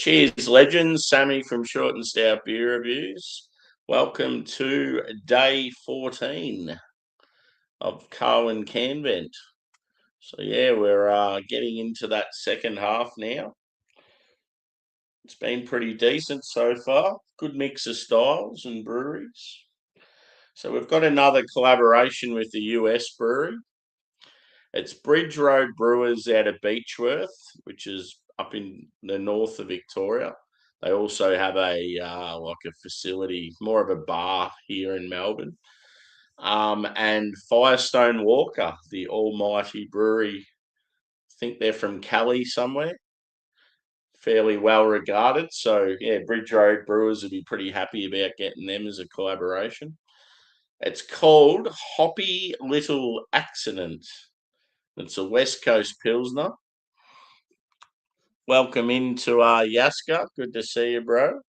Cheers, legends. Sammy from Short and Stout Beer Reviews. Welcome to day 14 of CARWYN CANvent. So yeah, we're getting into that second half now. It's been pretty decent so far. Good mix of styles and breweries. So we've got another collaboration with the US brewery. It's Bridge Road Brewers out of Beechworth, which is up in the north of Victoria. They also have a facility, more of a bar here in Melbourne. And Firestone Walker, the almighty brewery. I think they're from Cali somewhere. Fairly well regarded. So yeah, Bridge Road Brewers would be pretty happy about getting them as a collaboration. It's called Hoppy Little Accident. It's a West Coast Pilsner. Welcome into Yaska. Good to see you, bro.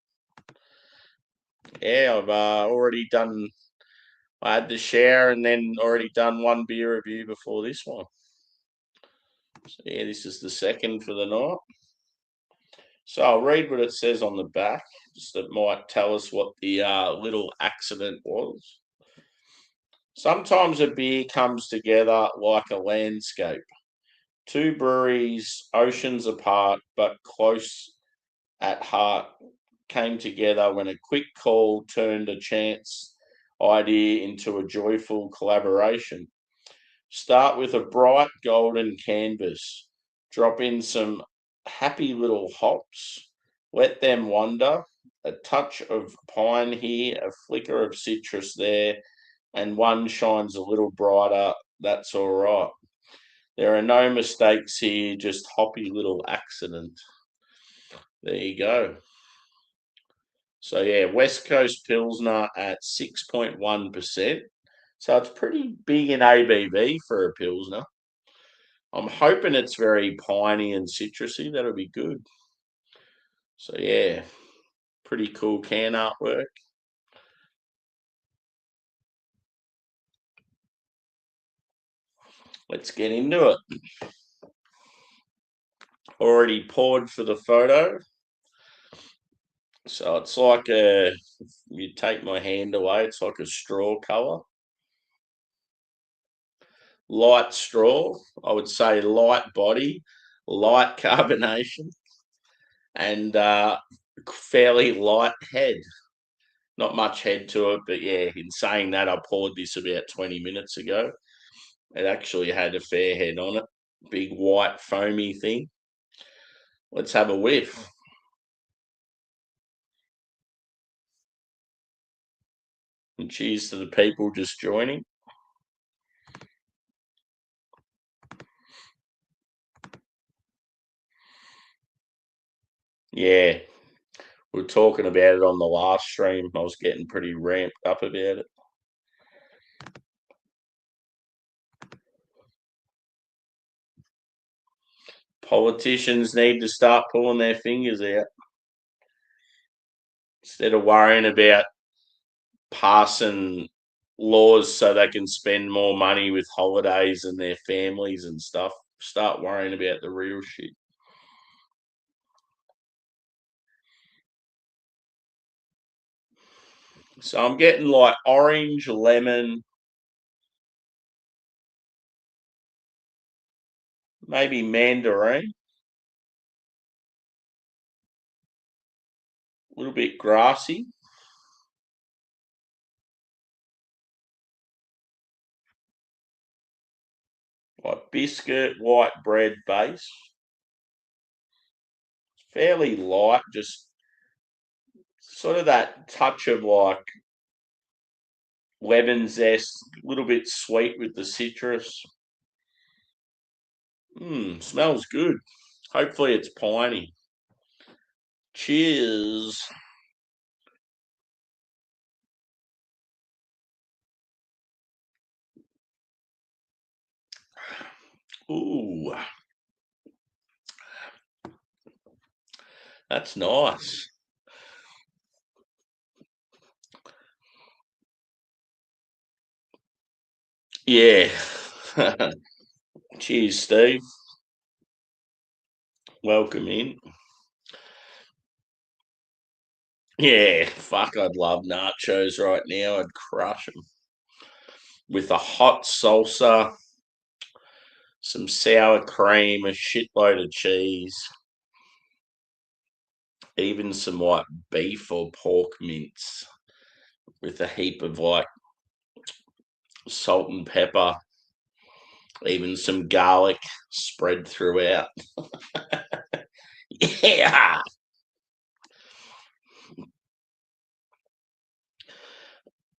Yeah, I've already done. I had the share and then already done one beer review before this one. So yeah, this is the second for the night. So I'll read what it says on the back. Just that might tell us what the little accident was. Sometimes a beer comes together like a landscape. Two breweries, oceans apart, but close at heart, came together when a quick call turned a chance idea into a joyful collaboration. Start with a bright golden canvas, drop in some happy little hops, let them wander, a touch of pine here, a flicker of citrus there, and one shines a little brighter. That's all right. There are no mistakes here, just hoppy little accident. There you go. So yeah, West Coast Pilsner at 6.1%. So it's pretty big in ABV for a Pilsner. I'm hoping it's very piney and citrusy. That'll be good. So yeah, pretty cool can artwork. Let's get into it. Already poured for the photo. So it's like you take my hand away, it's like a straw colour. Light straw, I would say light body, light carbonation, and fairly light head. Not much head to it, but yeah, in saying that, I poured this about 20 minutes ago. It actually had a fair head on it. Big white foamy thing. Let's have a whiff. And cheers to the people just joining. Yeah, we were talking about it on the last stream. I was getting pretty ramped up about it. Politicians need to start pulling their fingers out instead of worrying about passing laws so they can spend more money with holidays and their families and stuff. Start worrying about the real shit. So I'm getting like orange, lemon, maybe mandarin, a little bit grassy, like biscuit, white bread base. Fairly light, just sort of that touch of like lemon zest, a little bit sweet with the citrus. Smells good. Hopefully it's piney. Cheers. Ooh, that's nice. Yeah. Cheers, Steve. Welcome in. Yeah, fuck, I'd love nachos right now. I'd crush them with a hot salsa, some sour cream, a shitload of cheese, even some like beef or pork mince with a heap of like salt and pepper, even some garlic spread throughout. Yeah.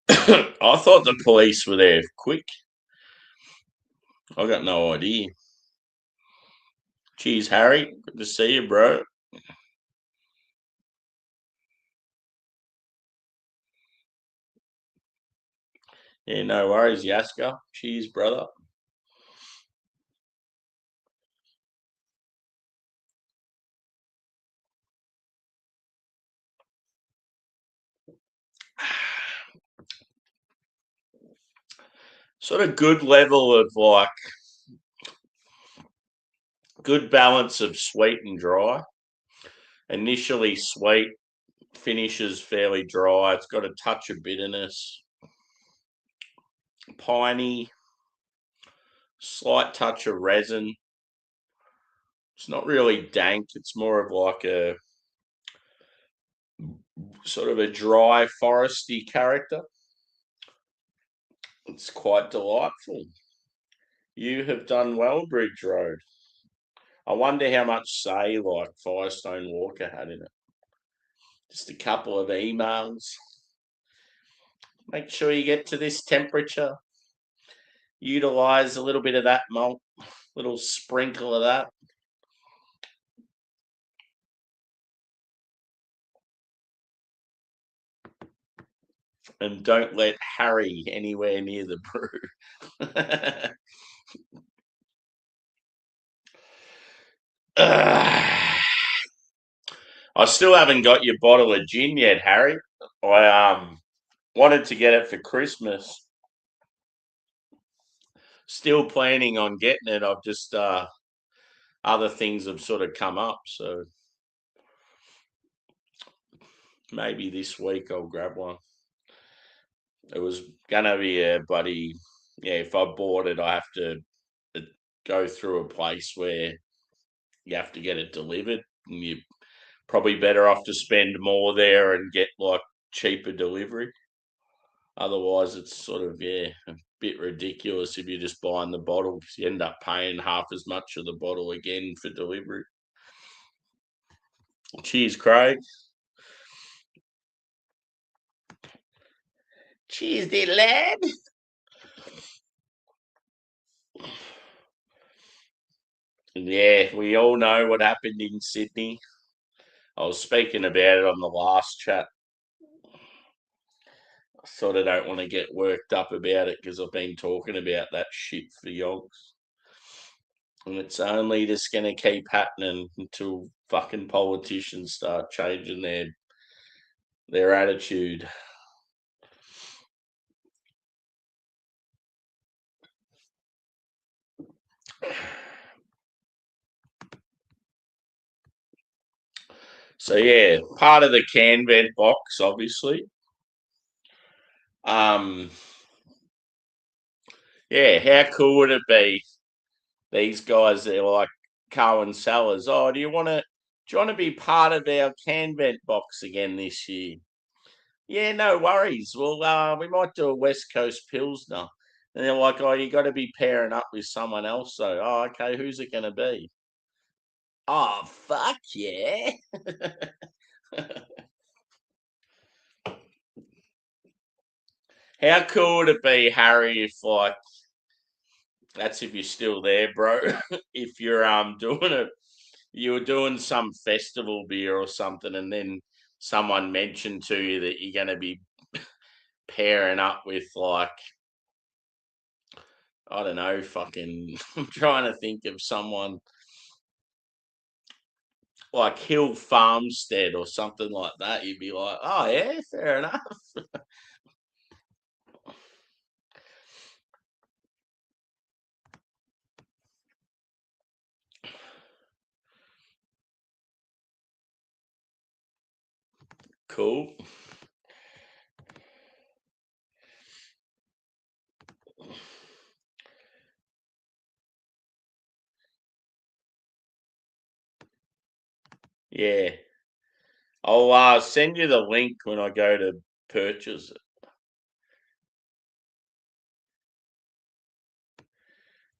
I thought the police were there quick. I got no idea. Cheers, Harry. Good to see you, bro. Yeah, no worries, Yaska. Cheers, brother. Sort of good level of like good balance of sweet and dry. Initially sweet, finishes fairly dry. It's got a touch of bitterness, piney, slight touch of resin. It's not really dank. It's more of like a sort of a dry, foresty character. It's quite delightful. You have done well, Bridge Road. I wonder how much say like Firestone Walker had in it. Just a couple of emails. Make sure you get to this temperature. Utilize a little bit of that malt, little sprinkle of that. And don't let Harry anywhere near the brew. I still haven't got your bottle of gin yet, Harry. I wanted to get it for Christmas. Still planning on getting it. I've just other things have sort of come up, so maybe this week I'll grab one. It was gonna be a bloody yeah. If I bought it, I have to go through a place where you have to get it delivered, and you're probably better off to spend more there and get like cheaper delivery. Otherwise, it's sort of yeah a bit ridiculous if you're just buying the bottle because you end up paying half as much of the bottle again for delivery. Cheers, Craig. Cheers, dear lad. Yeah, we all know what happened in Sydney. I was speaking about it on the last chat. I sort of don't want to get worked up about it because I've been talking about that shit for yonks. And it's only just going to keep happening until fucking politicians start changing their attitude. So yeah, part of the can vent box, obviously. Um, yeah, how cool would it be? These guys, they're like CARWYN sellers. Oh, do you want to be part of our can vent box again this year? Yeah, no worries. Well, we might do a West Coast Pilsner. And they're like, oh, you got to be pairing up with someone else, though. Oh, okay, who's it going to be? Oh, fuck yeah. How cool would it be, Harry, if like that's if you're still there, bro. If you're doing it, you were doing some festival beer or something, and then someone mentioned to you that you're going to be pairing up with like I don't know, fucking. I'm trying to think of someone like Hill Farmstead or something like that. You'd be like, oh yeah, fair enough. Cool. Yeah. I'll send you the link when I go to purchase it.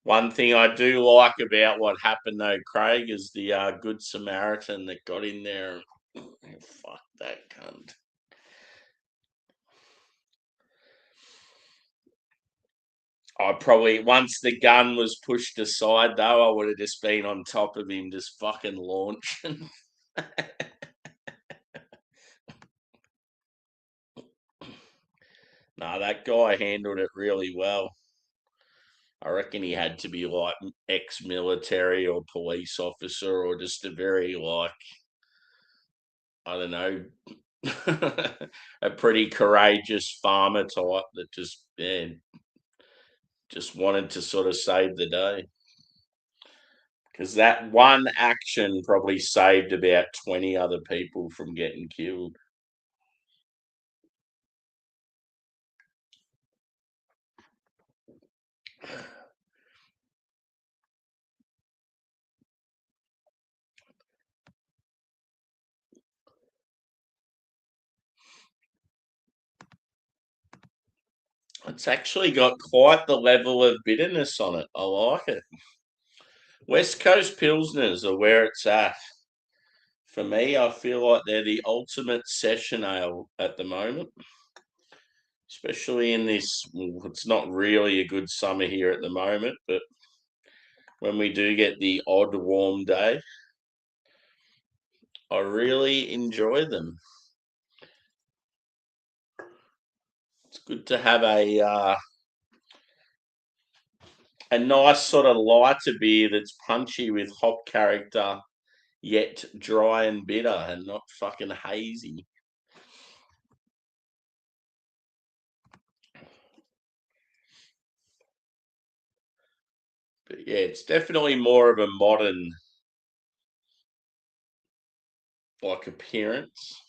One thing I do like about what happened though, Craig, is the Good Samaritan that got in there. Fuck that cunt. I probably, once the gun was pushed aside though, I would have just been on top of him, just fucking launching. No, that guy handled it really well. I reckon he had to be like ex-military or police officer or just a very like, I don't know, a pretty courageous farmer type that just wanted to sort of save the day. Because that one action probably saved about 20 other people from getting killed. It's actually got quite the level of bitterness on it. I like it. West Coast Pilsners are where it's at. For me, I feel like they're the ultimate session ale at the moment, especially in this. It's not really a good summer here at the moment, but when we do get the odd warm day, I really enjoy them. It's good to have a nice sort of lighter beer that's punchy with hop character, yet dry and bitter and not fucking hazy. But yeah, it's definitely more of a modern like appearance.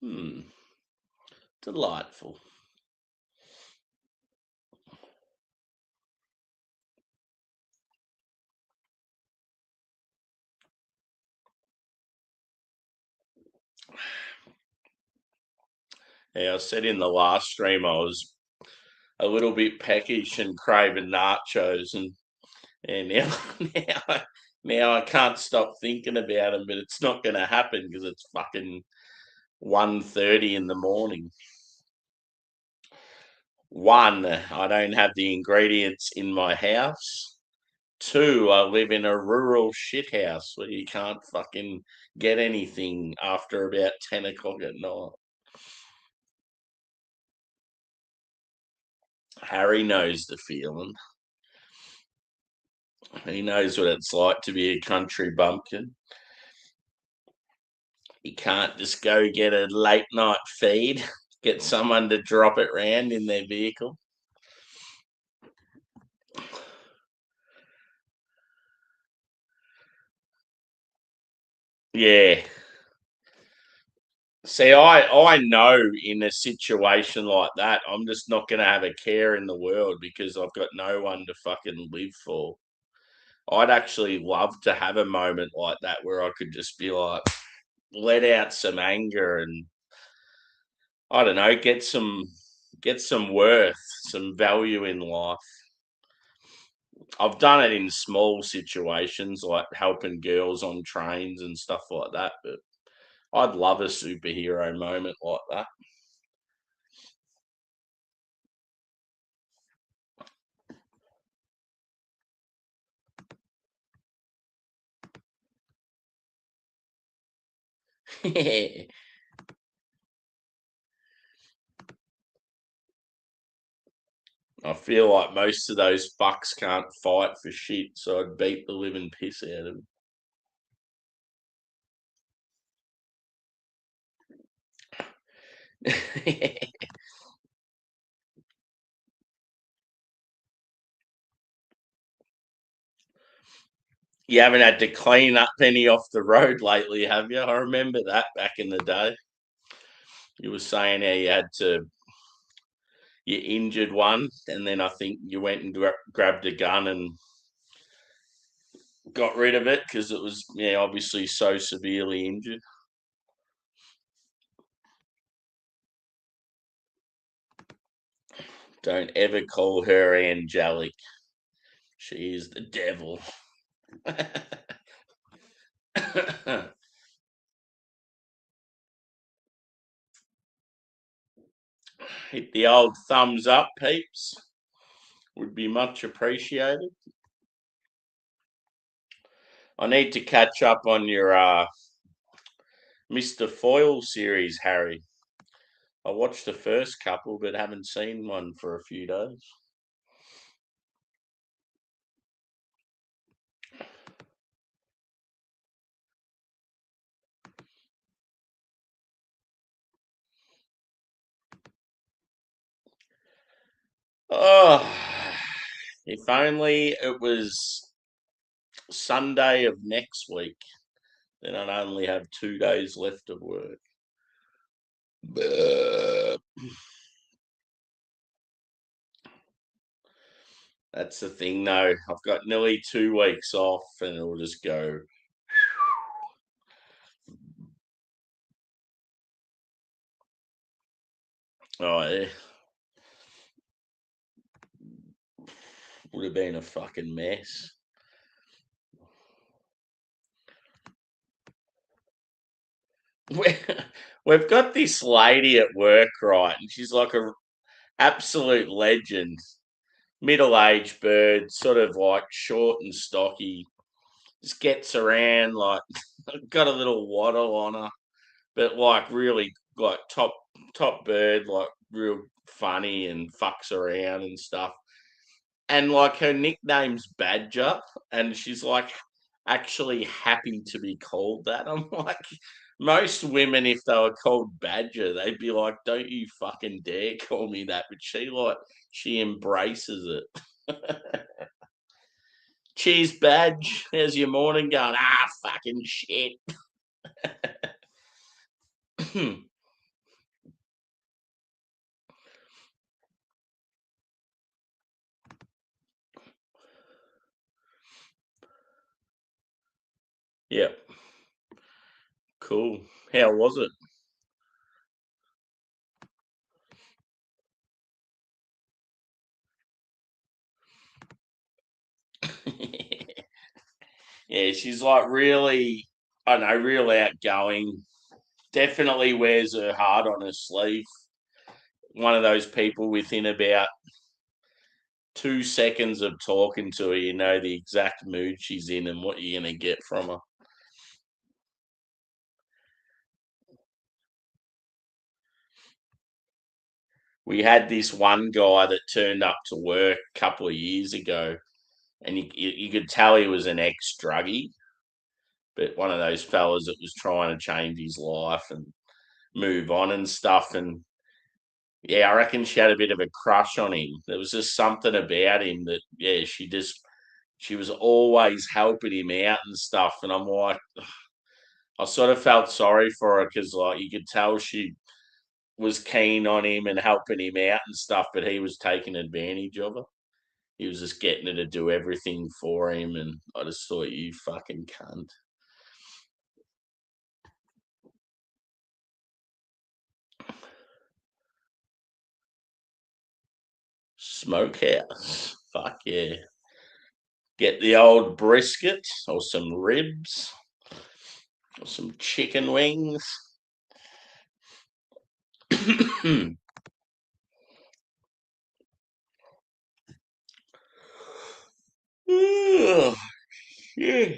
Hmm, delightful. Yeah, I said in the last stream I was a little bit peckish and craving nachos, and now now I can't stop thinking about them, but it's not going to happen because it's fucking 1:30 in the morning. One, I don't have the ingredients in my house. Two, I live in a rural shithouse where you can't fucking get anything after about 10 o'clock at night. Harry knows the feeling. He knows what it's like to be a country bumpkin. You can't just go get a late night feed, get someone to drop it round in their vehicle. Yeah. See, I know in a situation like that, I'm just not going to have a care in the world because I've got no one to fucking live for. I'd actually love to have a moment like that where I could just be like, let out some anger and I don't know, get some worth, some value in life. I've done it in small situations like helping girls on trains and stuff like that, but I'd love a superhero moment like that. I feel like most of those fucks can't fight for shit, so I'd beat the living piss out of them. You haven't had to clean up any off the road lately, have you? I remember that back in the day. You were saying how you injured one, and then I think you went and grabbed a gun and got rid of it because it was obviously so severely injured. Don't ever call her angelic. She is the devil. Hit the old thumbs up, peeps. Would be much appreciated. I need to catch up on your Mr. Foyle series, Harry. I watched the first couple, but haven't seen one for a few days. Oh, if only it was Sunday of next week, then I'd only have 2 days left of work. That's the thing, though. I've got nearly 2 weeks off, and it'll just go. Oh, yeah. Would have been a fucking mess. We've got this lady at work, right? And she's like a absolute legend. Middle-aged bird, sort of like short and stocky. Just gets around like got a little waddle on her, but like really like top bird, like real funny and fucks around and stuff. And like her nickname's Badger, and she's like actually happy to be called that. I'm like, most women, if they were called Badger, they'd be like, "Don't you fucking dare call me that." But she embraces it. Cheers, Badge. How's your morning going? Fucking shit. Yep. Cool. How was it? Yeah, she's like really, I don't know, real outgoing. Definitely wears her heart on her sleeve. One of those people within about 2 seconds of talking to her, you know the exact mood she's in and what you're going to get from her. We had this one guy that turned up to work a couple of years ago, and you could tell he was an ex-druggie, but one of those fellas that was trying to change his life and move on and stuff. And yeah, I reckon she had a bit of a crush on him. There was just something about him that, yeah, she was always helping him out and stuff. And I'm like, I sort of felt sorry for her because, like, you could tell she was keen on him and helping him out and stuff, but he was taking advantage of her. He was just getting her to do everything for him, and I just thought, you fucking cunt. Smokehouse. Fuck yeah. Get the old brisket or some ribs or some chicken wings. Ugh, yeah.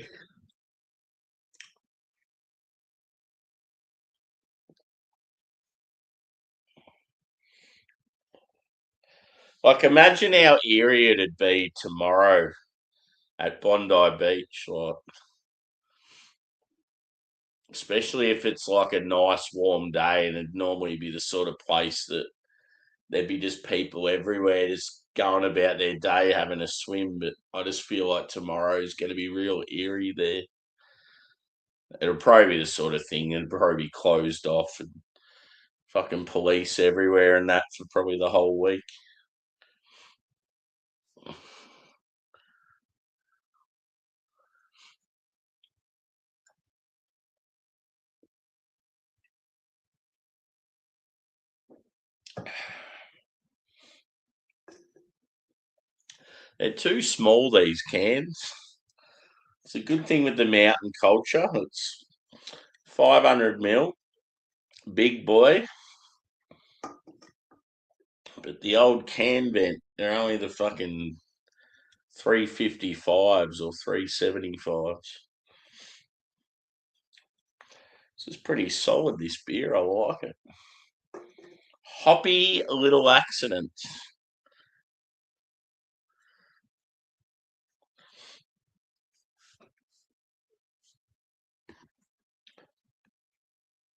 Like, imagine how eerie it'd be tomorrow at Bondi Beach, like, especially if it's like a nice warm day, and it'd normally be the sort of place that there'd be just people everywhere just going about their day having a swim. But I just feel like tomorrow's going to be real eerie there. It'll probably be the sort of thing that'll probably be closed off and fucking police everywhere and that for probably the whole week. They're too small, these cans. It's a good thing with the mountain culture. It's 500 ml, big boy. But the old can vent, they're only the fucking 355s or 375s. This is pretty solid, this beer. I like it. Hoppy little accident.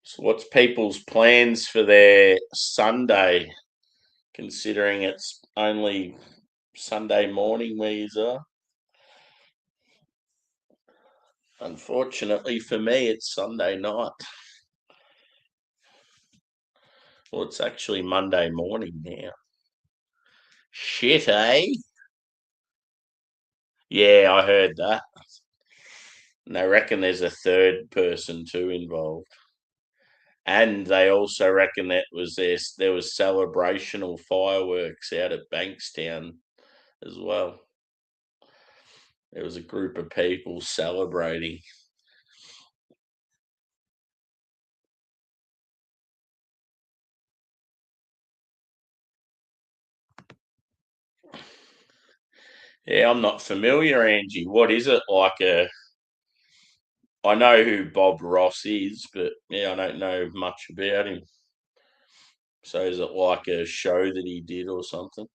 So, what's people's plans for their Sunday, considering it's only Sunday morning where you are? Unfortunately for me, it's Sunday night. Well, it's actually Monday morning now. Shit, eh? Yeah, I heard that. And they reckon there's a third person too involved. And they also reckon that there was celebrational fireworks out at Bankstown as well. There was a group of people celebrating. Yeah, I'm not familiar, Angie. What is it like? I know who Bob Ross is, but yeah, I don't know much about him. So is it like a show that he did or something?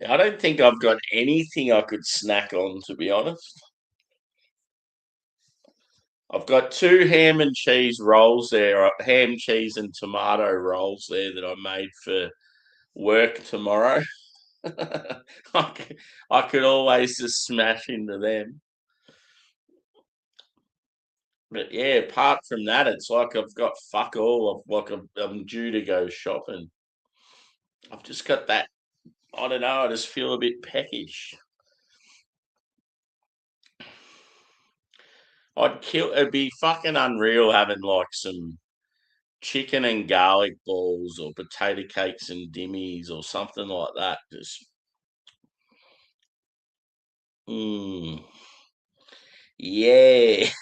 I don't think I've got anything I could snack on, to be honest. I've got two ham and cheese rolls there, ham, cheese, and tomato rolls there that I made for work tomorrow. I could always just smash into them. But yeah, apart from that, it's like I've got fuck all. I'm due to go shopping. I've just got that. I don't know. I just feel a bit peckish. I'd kill. It'd be fucking unreal having like some chicken and garlic balls or potato cakes and dimmies or something like that. Just, mm, yes.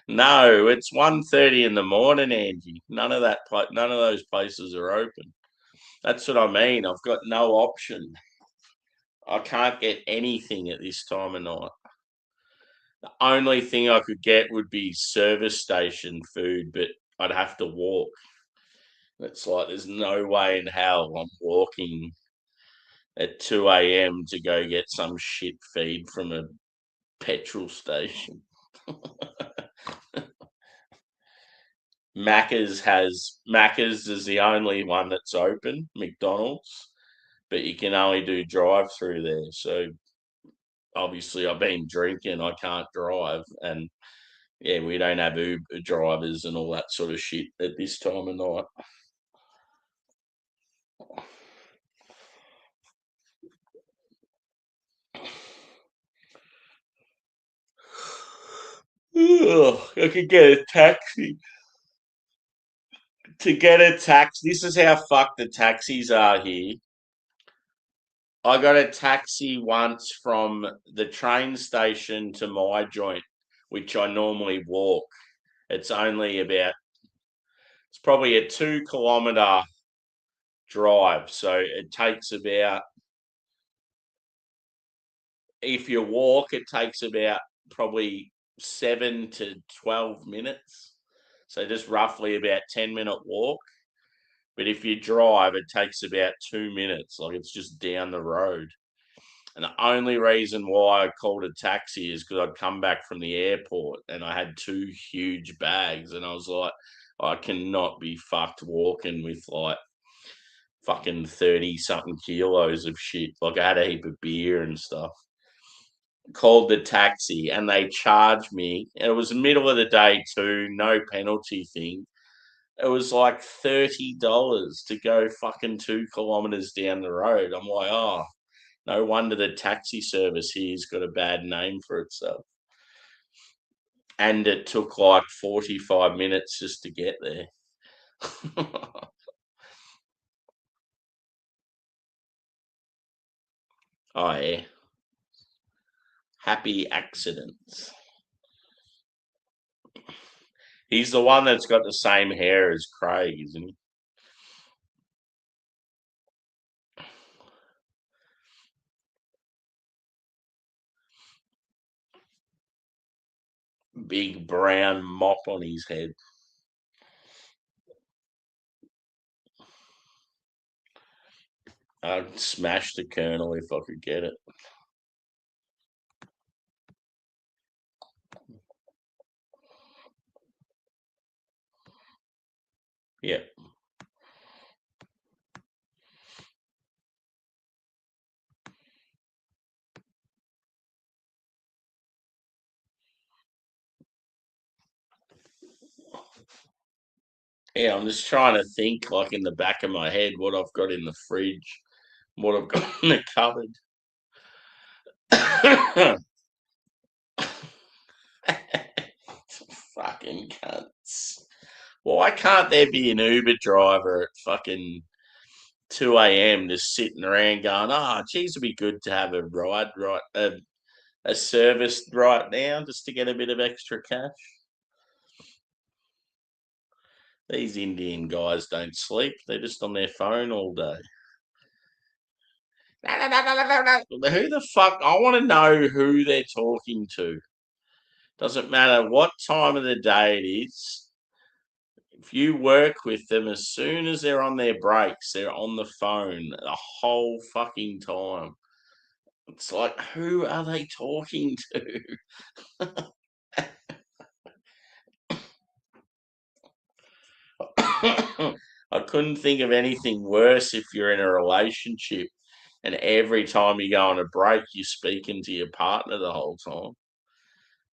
No, it's 1:30 in the morning, Angie. None of those places are open. That's what I mean. I've got no option. I can't get anything at this time of night. The only thing I could get would be service station food, but I'd have to walk. It's like there's no way in hell I'm walking at 2 a.m. to go get some shit feed from a petrol station. Macca's is the only one that's open, McDonald's, but you can only do drive through there. So obviously I've been drinking, I can't drive, and yeah, we don't have Uber drivers and all that sort of shit at this time of night. Ugh, I could get a taxi. To get a taxi, this is how fucked the taxis are here. I got a taxi once from the train station to my joint, which I normally walk. It's only about It's probably a 2-kilometre drive. So it takes about, if you walk, it takes about probably 7 to 12 minutes. So just roughly about 10-minute walk. But if you drive, it takes about 2 minutes. Like, it's just down the road. And the only reason why I called a taxi is because I'd come back from the airport and I had 2 huge bags. And I was like, I cannot be fucked walking with like fucking 30 something kilos of shit. Like, I had a heap of beer and stuff. Called the taxi and they charged me. And it was the middle of the day too, no penalty thing. It was like $30 to go fucking 2 kilometers down the road. I'm like, oh, no wonder the taxi service here's got a bad name for itself. And it took like 45 minutes just to get there. Oh, yeah. Happy accidents. He's the one that's got the same hair as Craig, isn't he? Big brown mop on his head. I'd smash the Colonel if I could get it. Yeah. Yeah, I'm just trying to think, like, in the back of my head, what I've got in the fridge, what I've got in the cupboard. Fucking cunts. Why can't there be an Uber driver at fucking 2 a.m. just sitting around going, oh, geez, it'd be good to have a ride, right, a service right now just to get a bit of extra cash? These Indian guys don't sleep. They're just on their phone all day. Who the fuck? I want to know who they're talking to. Doesn't matter what time of the day it is. If you work with them, as soon as they're on their breaks, they're on the phone the whole fucking time. It's like, who are they talking to? I couldn't think of anything worse if you're in a relationship and every time you go on a break, you're speaking to your partner the whole time.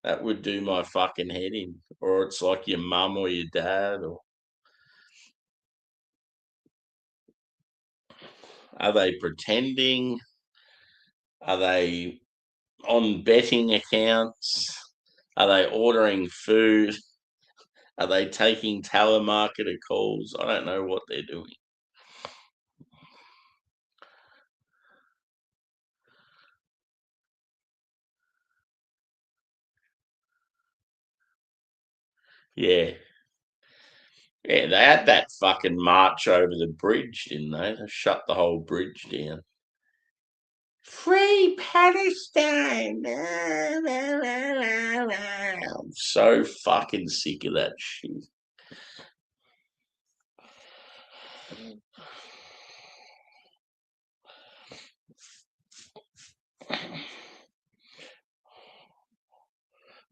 That would do my fucking head in. Or it's like your mum or your dad. Or are they pretending? Are they on betting accounts? Are they ordering food? Are they taking telemarketer calls? I don't know what they're doing. Yeah. Yeah, they had that fucking march over the bridge, didn't they? They shut the whole bridge down. Free Palestine! I'm so fucking sick of that shit.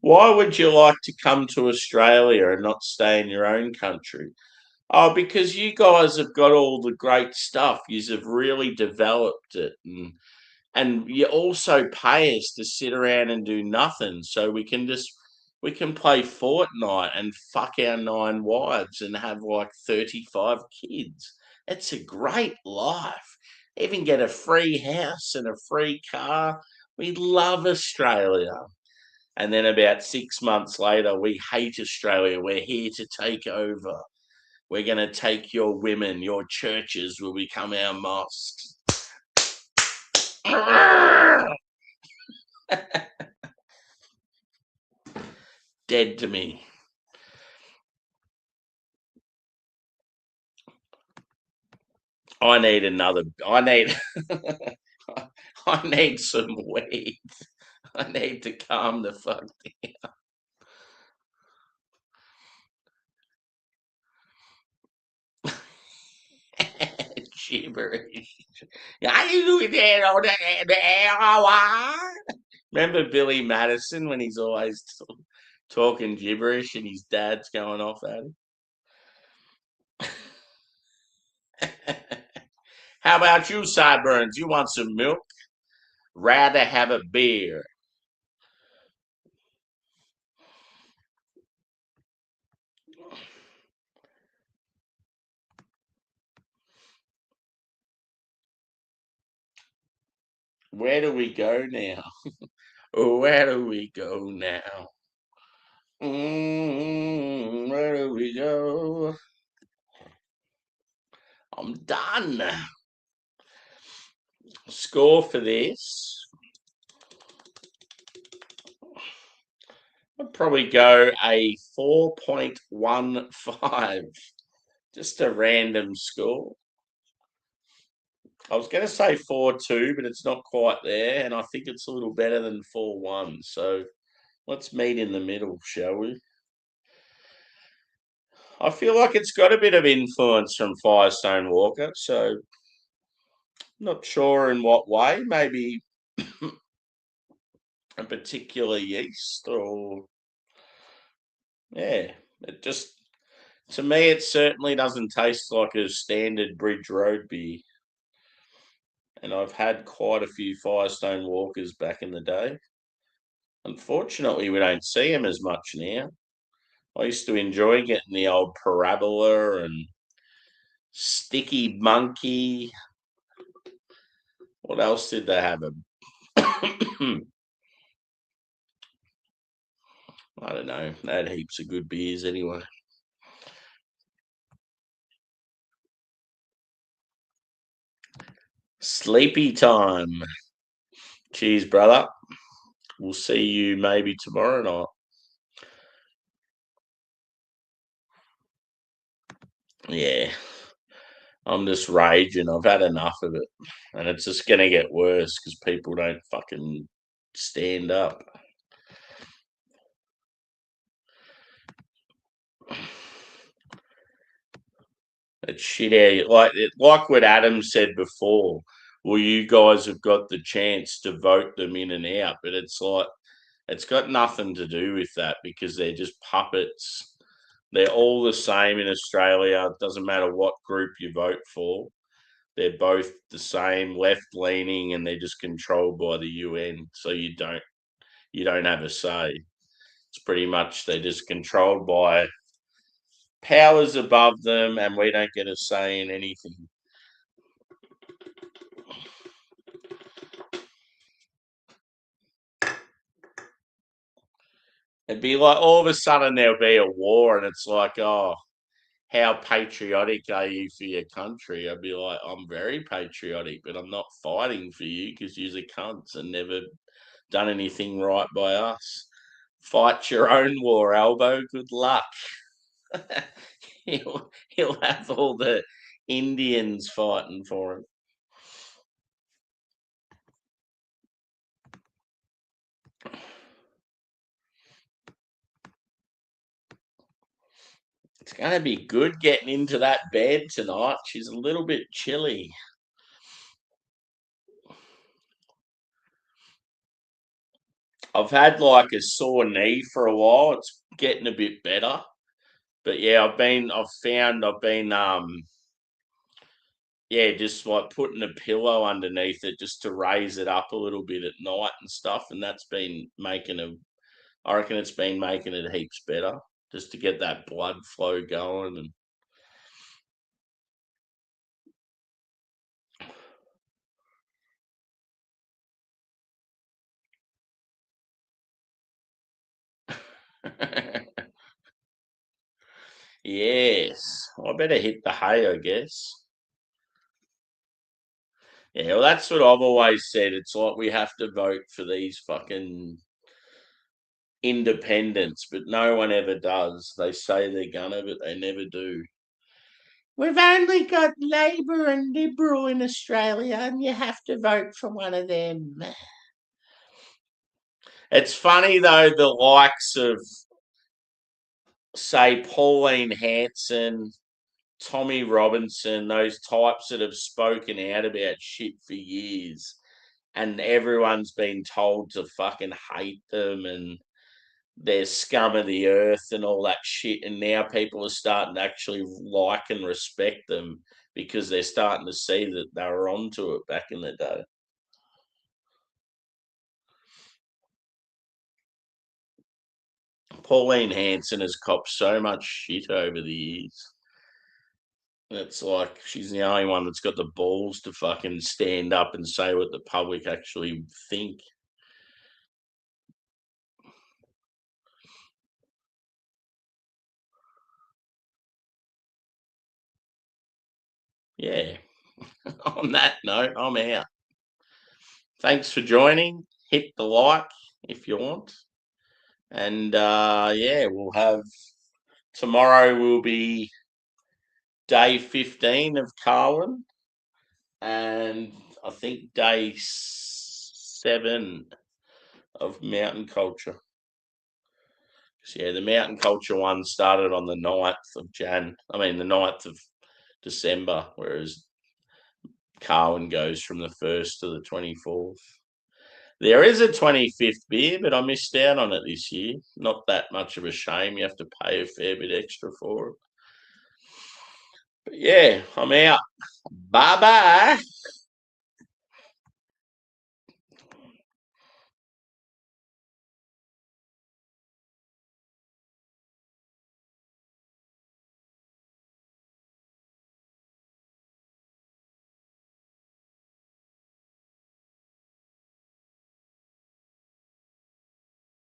Why would you like to come to Australia and not stay in your own country? Oh, because you guys have got all the great stuff. You have really developed it, and you also pay us to sit around and do nothing, so we can play Fortnite and fuck our 9 wives and have like 35 kids. It's a great life. Even get a free house and a free car. We love Australia. And then about 6 months later, we hate Australia. We're here to take over. We're going to take your women. Your churches will become our mosques. Dead to me. I need another. I need. I need some weed. I need to calm the fuck down. Gibberish. Are you looking at all the hour? Remember Billy Madison when he's always talking gibberish and his dad's going off at him? How about you, Sideburns? You want some milk? Rather have a beer. Where do we go now? Where do we go now? Where do we go? I'm done. Score for this. I'd probably go a 4.15. Just a random score. I was going to say 4-2, but it's not quite there, and I think it's a little better than 4-1. So let's meet in the middle, shall we? I feel like it's got a bit of influence from Firestone Walker, so not sure in what way. Maybe a particular yeast, or yeah, it just to me it certainly doesn't taste like a standard Bridge Road beer. And I've had quite a few Firestone Walkers back in the day. Unfortunately, we don't see them as much now. I used to enjoy getting the old Parabola and Sticky Monkey. What else did they have? I don't know. They had heaps of good beers anyway. Sleepy time. Cheers, brother. We'll see you maybe tomorrow night. Yeah. I'm just raging. I've had enough of it. And it's just going to get worse because people don't fucking stand up. It's shit out. Like what Adam said before. Well, you guys have got the chance to vote them in and out, but it's like it's got nothing to do with that because they're just puppets. They're all the same in Australia. It doesn't matter what group you vote for. They're both the same, left leaning, and they're just controlled by the UN. So you don't have a say. It's pretty much they're just controlled by powers above them, and we don't get a say in anything. It'd be like all of a sudden there'll be a war, and it's like, oh, how patriotic are you for your country? I'd be like, I'm very patriotic, but I'm not fighting for you because you're cunts and never done anything right by us. Fight your own war, Albo. Good luck. he'll have all the Indians fighting for him. It's going to be good getting into that bed tonight. She's a little bit chilly. I've had like a sore knee for a while. It's getting a bit better. But yeah, I've just like putting a pillow underneath it just to raise it up a little bit at night and stuff. And that's been I reckon it's been making it heaps better just to get that blood flow going. And yes, I better hit the hay, I guess. Yeah, well, that's what I've always said. It's like we have to vote for these fucking independents, but no one ever does. They say they're gonna, but they never do. We've only got Labor and Liberal in Australia, and you have to vote for one of them. It's funny, though, the likes of, say, Pauline Hanson, Tommy Robinson, those types that have spoken out about shit for years, and everyone's been told to fucking hate them and they're scum of the earth and all that shit. And now people are starting to actually like and respect them because they're starting to see that they were onto it back in the day. Pauline Hanson has copped so much shit over the years. It's like she's the only one that's got the balls to fucking stand up and say what the public actually think. Yeah. On that note, I'm out. Thanks for joining. Hit the like if you want. And yeah, we'll have tomorrow will be day 15 of CARWYN, and I think day 7 of mountain culture. So, yeah, the mountain culture one started on the 9th of the 9th of December, whereas CARWYN goes from the 1st to the 24th. There is a 25th beer, but I missed out on it this year. Not that much of a shame. You have to pay a fair bit extra for it. But yeah, I'm out. Bye bye.